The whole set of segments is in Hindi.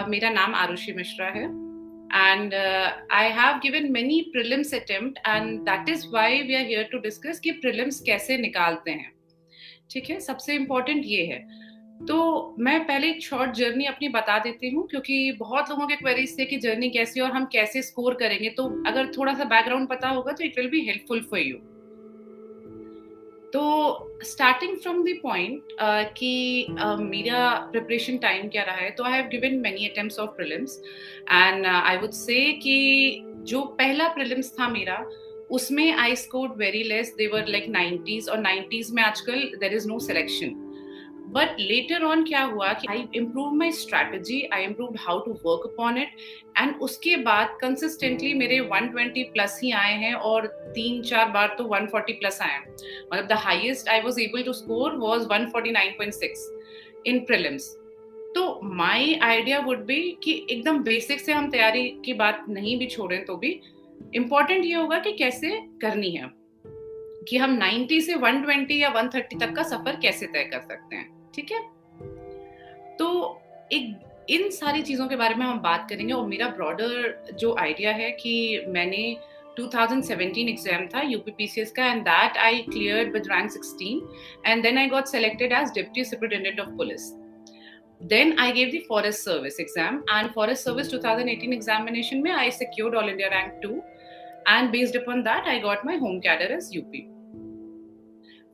मेरा नाम आरुषि मिश्रा है and I have given many prelims attempt and that is why we are here to discuss कि prelims कैसे निकालते हैं. ठीक है, सबसे इम्पोर्टेंट ये है. तो मैं पहले एक शॉर्ट जर्नी अपनी बता देती हूँ क्योंकि बहुत लोगों के क्वेरीज थे कि जर्नी कैसी और हम कैसे स्कोर करेंगे. तो अगर थोड़ा सा बैकग्राउंड पता होगा तो it will be helpful for you. तो स्टार्टिंग फ्रॉम द पॉइंट कि मेरा प्रिपरेशन टाइम क्या रहा है. तो I have given many attempts of prelims and I would say कि जो पहला प्रीलिम्स था मेरा उसमें I scored very less. They were like 90s और 90s में आजकल there is no selection. But later on क्या हुआ कि I improve my strategy, I improve how to work upon it and उसके बाद कंसिस्टेंटली मेरे 120 प्लस ही आए हैं और 3-4 बार तो 140 प्लस आए हैं. मतलब the highest I was able to score was 149.6 in prelims. तो माय आइडिया वुड बी कि एकदम बेसिक से हम तैयारी की बात नहीं भी छोड़ें तो भी इम्पोर्टेंट ये होगा कि कैसे करनी है, कि हम 90 से 120 या 130 तक का सफर कैसे तय कर सकते हैं. ठीक है, तो एक इन सारी चीजों के बारे में हम बात करेंगे. और मेरा ब्रॉडर जो आइडिया है कि मैंने 2017 एग्जाम था यूपीपीसीएस का and that I cleared with rank 16 and then I got selected as deputy superintendent of police. Then I gave the forest service exam and forest service 2018 examination में I secured all India rank 2 and based upon that I got my home cadre as UP.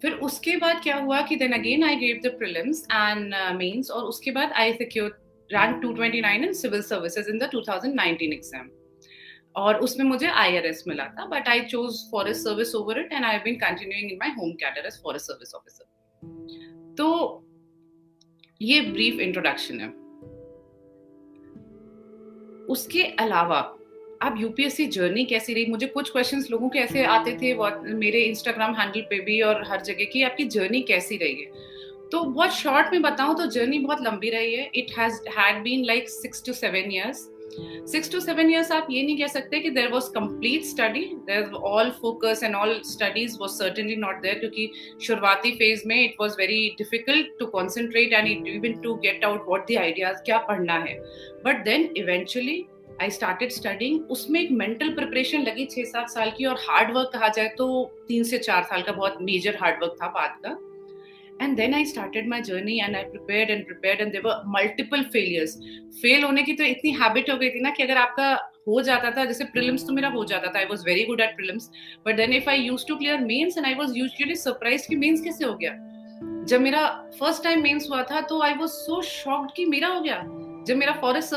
फिर उसके बाद क्या हुआ कि then again I gave the prelims and mains और उसके बाद I secured rank 229 in civil services in the 2019 exam. और उसमें मुझे IRS मिला था but I chose forest service over it and I have been continuing in my home cadre as forest service officer. तो ये ब्रीफ इंट्रोडक्शन है. उसके अलावा अब यूपीएससी जर्नी कैसी रही. मुझे कुछ क्वेश्चंस लोगों के ऐसे आते थे मेरे इंस्टाग्राम हैंडल पे भी और हर जगह की, आपकी जर्नी कैसी रही है. तो बहुत शॉर्ट में बताऊं तो जर्नी बहुत लंबी रही है. It has had been like 6 to 7 years. 6 to 7 years आप ये नहीं कह सकते कि there was complete study, there all focus and all studies was certainly not there क्योंकि शुरुआती फेज में it was very difficult to concentrate and even to get out what the ideas क्या पढ़ना है. But then eventually I started studying. उसमें एक मेंटल प्रिपरेशन लगी 6-7 साल की और हार्ड वर्क कहा जाए तो 3 से 4 साल का बहुत मेजर हार्ड वर्क था बाद का. And then I started my journey and I prepared and there were multiple failures. Fail होने की तो इतनी habit हो गई थी ना कि अगर आपका हो जाता था, जैसे prelims तो मेरा हो जाता था, I was very good at prelims. But then if I used to clear mains and I was usually surprised कि mains कैसे हो गया. जब मेरा first time mains हुआ था तो I was so shocked कि मेरा हो गया. जब मेरा forest